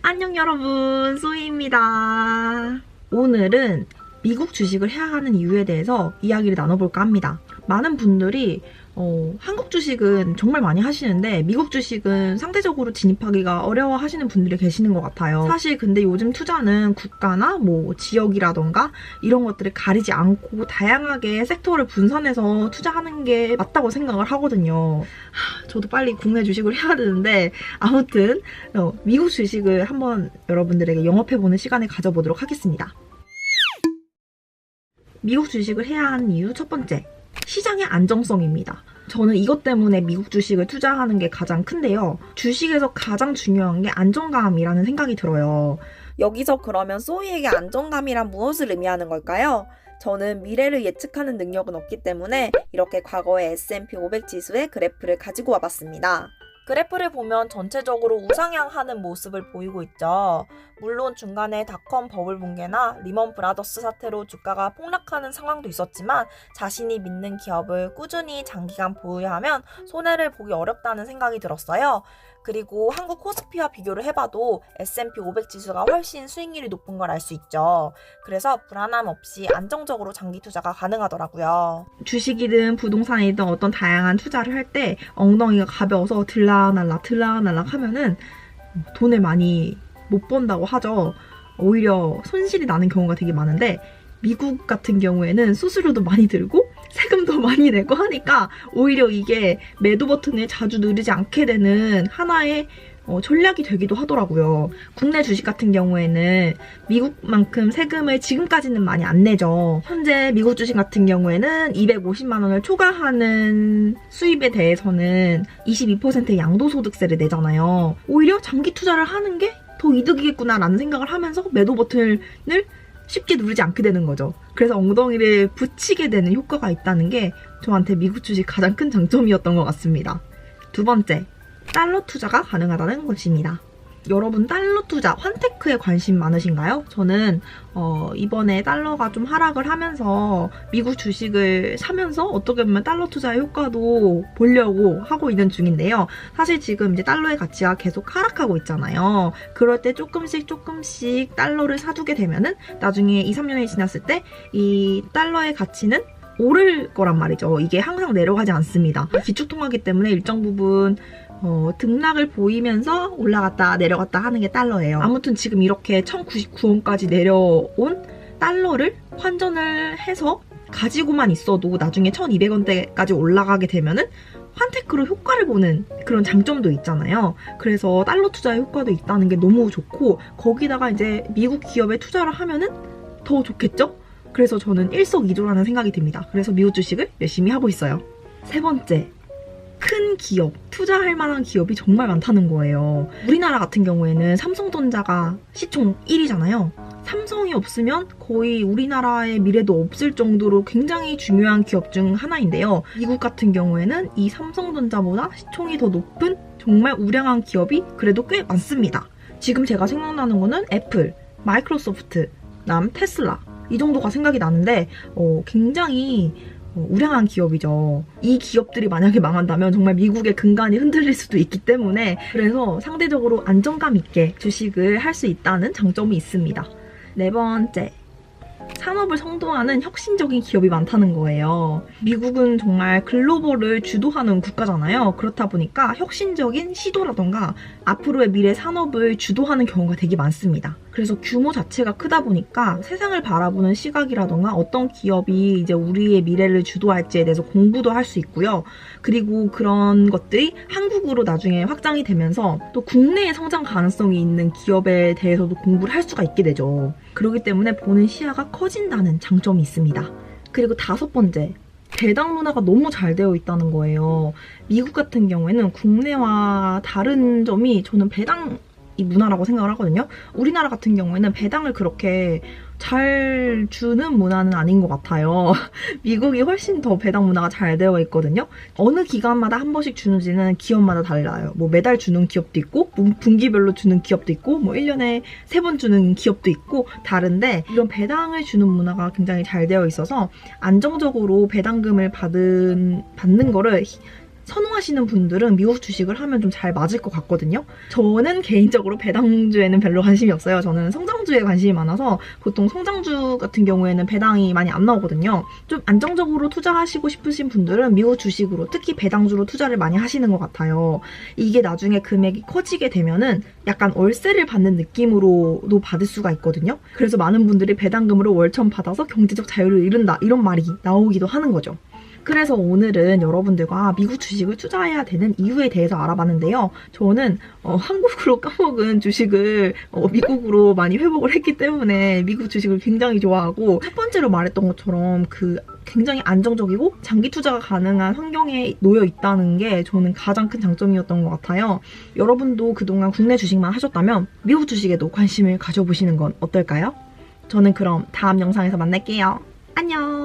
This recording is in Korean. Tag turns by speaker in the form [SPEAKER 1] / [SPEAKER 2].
[SPEAKER 1] 안녕 여러분, 소희입니다. 오늘은 미국 주식을 해야 하는 이유에 대해서 이야기를 나눠볼까 합니다. 많은 분들이 한국 주식은 정말 많이 하시는데 미국 주식은 상대적으로 진입하기가 어려워 하시는 분들이 계시는 것 같아요. 사실 근데 요즘 투자는 국가나 뭐 지역이라던가 이런 것들을 가리지 않고 다양하게 섹터를 분산해서 투자하는 게 맞다고 생각을 하거든요. 저도 빨리 국내 주식을 해야 되는데 아무튼 미국 주식을 한번 여러분들에게 영업해보는 시간을 가져보도록 하겠습니다. 미국 주식을 해야 하는 이유 첫 번째, 시장의 안정성입니다. 저는 이것 때문에 미국 주식을 투자하는 게 가장 큰데요. 주식에서 가장 중요한 게 안정감이라는 생각이 들어요.
[SPEAKER 2] 여기서 그러면 소희에게 안정감이란 무엇을 의미하는 걸까요? 저는 미래를 예측하는 능력은 없기 때문에 이렇게 과거의 S&P 500 지수의 그래프를 가지고 와봤습니다. 그래프를 보면 전체적으로 우상향하는 모습을 보이고 있죠. 물론 중간에 닷컴 버블 붕괴나 리먼 브라더스 사태로 주가가 폭락하는 상황도 있었지만 자신이 믿는 기업을 꾸준히 장기간 보유하면 손해를 보기 어렵다는 생각이 들었어요. 그리고 한국 코스피와 비교를 해봐도 S&P 500 지수가 훨씬 수익률이 높은 걸 알 수 있죠. 그래서 불안함 없이 안정적으로 장기 투자가 가능하더라고요.
[SPEAKER 1] 주식이든 부동산이든 어떤 다양한 투자를 할 때 엉덩이가 가벼워서 들락날락 하면은 돈을 많이 못 번다고 하죠. 오히려 손실이 나는 경우가 되게 많은데 미국 같은 경우에는 수수료도 많이 들고 세금도 많이 내고 하니까 오히려 이게 매도 버튼을 자주 누르지 않게 되는 하나의 전략이 되기도 하더라고요. 국내 주식 같은 경우에는 미국만큼 세금을 지금까지는 많이 안 내죠. 현재 미국 주식 같은 경우에는 250만 원을 초과하는 수입에 대해서는 22%의 양도소득세를 내잖아요. 오히려 장기 투자를 하는 게 더 이득이겠구나라는 생각을 하면서 매도 버튼을 쉽게 누르지 않게 되는 거죠. 그래서 엉덩이를 붙이게 되는 효과가 있다는 게 저한테 미국 주식 가장 큰 장점이었던 것 같습니다. 두 번째, 달러 투자가 가능하다는 것입니다. 여러분 달러 투자, 환테크에 관심 많으신가요? 저는 이번에 달러가 좀 하락을 하면서 미국 주식을 사면서 어떻게 보면 달러 투자의 효과도 보려고 하고 있는 중인데요. 사실 지금 이제 달러의 가치가 계속 하락하고 있잖아요. 그럴 때 조금씩 달러를 사두게 되면은 나중에 2, 3년이 지났을 때 이 달러의 가치는 오를 거란 말이죠. 이게 항상 내려가지 않습니다. 기축통화기 때문에 일정 부분 등락을 보이면서 올라갔다 내려갔다 하는 게 달러예요. 아무튼 지금 이렇게 1099원까지 내려온 달러를 환전을 해서 가지고만 있어도 나중에 1200원대까지 올라가게 되면은 환테크로 효과를 보는 그런 장점도 있잖아요. 그래서 달러 투자의 효과도 있다는 게 너무 좋고 거기다가 이제 미국 기업에 투자를 하면은 더 좋겠죠? 그래서 저는 일석이조라는 생각이 듭니다. 그래서 미국 주식을 열심히 하고 있어요. 세 번째, 큰 기업, 투자할 만한 기업이 정말 많다는 거예요. 우리나라 같은 경우에는 삼성전자가 시총 1위잖아요. 삼성이 없으면 거의 우리나라의 미래도 없을 정도로 굉장히 중요한 기업 중 하나인데요. 미국 같은 경우에는 이 삼성전자보다 시총이 더 높은 정말 우량한 기업이 그래도 꽤 많습니다. 지금 제가 생각나는 거는 애플, 마이크로소프트, 그다음 테슬라 이 정도가 생각이 나는데 굉장히 우량한 기업이죠. 이 기업들이 만약에 망한다면 정말 미국의 근간이 흔들릴 수도 있기 때문에 그래서 상대적으로 안정감 있게 주식을 할 수 있다는 장점이 있습니다. 네 번째, 산업을 선도하는 혁신적인 기업이 많다는 거예요. 미국은 정말 글로벌을 주도하는 국가잖아요. 그렇다 보니까 혁신적인 시도라던가 앞으로의 미래 산업을 주도하는 경우가 되게 많습니다. 그래서 규모 자체가 크다 보니까 세상을 바라보는 시각이라던가 어떤 기업이 이제 우리의 미래를 주도할지에 대해서 공부도 할 수 있고요. 그리고 그런 것들이 한국으로 나중에 확장이 되면서 또 국내의 성장 가능성이 있는 기업에 대해서도 공부를 할 수가 있게 되죠. 그렇기 때문에 보는 시야가 커진다는 장점이 있습니다. 그리고 다섯 번째, 배당 문화가 너무 잘 되어 있다는 거예요. 미국 같은 경우에는 국내와 다른 점이 저는 배당 이 문화라고 생각을 하거든요. 우리나라 같은 경우에는 배당을 그렇게 잘 주는 문화는 아닌 것 같아요. 미국이 훨씬 더 배당 문화가 잘 되어 있거든요. 어느 기간마다 한 번씩 주는지는 기업마다 달라요. 뭐 매달 주는 기업도 있고 분기별로 주는 기업도 있고 뭐 1년에 3번 주는 기업도 있고 다른데 이런 배당을 주는 문화가 굉장히 잘 되어 있어서 안정적으로 배당금을 받는 거를 선호하시는 분들은 미국 주식을 하면 좀 잘 맞을 것 같거든요. 저는 개인적으로 배당주에는 별로 관심이 없어요. 저는 성장주에 관심이 많아서 보통 성장주 같은 경우에는 배당이 많이 안 나오거든요. 좀 안정적으로 투자하시고 싶으신 분들은 미국 주식으로 특히 배당주로 투자를 많이 하시는 것 같아요. 이게 나중에 금액이 커지게 되면은 약간 월세를 받는 느낌으로도 받을 수가 있거든요. 그래서 많은 분들이 배당금으로 월천 받아서 경제적 자유를 이룬다 이런 말이 나오기도 하는 거죠. 그래서 오늘은 여러분들과 미국 주식을 투자해야 되는 이유에 대해서 알아봤는데요. 저는 한국으로 까먹은 주식을 미국으로 많이 회복을 했기 때문에 미국 주식을 굉장히 좋아하고 첫 번째로 말했던 것처럼 그 굉장히 안정적이고 장기 투자가 가능한 환경에 놓여 있다는 게 저는 가장 큰 장점이었던 것 같아요. 여러분도 그동안 국내 주식만 하셨다면 미국 주식에도 관심을 가져보시는 건 어떨까요? 저는 그럼 다음 영상에서 만날게요. 안녕!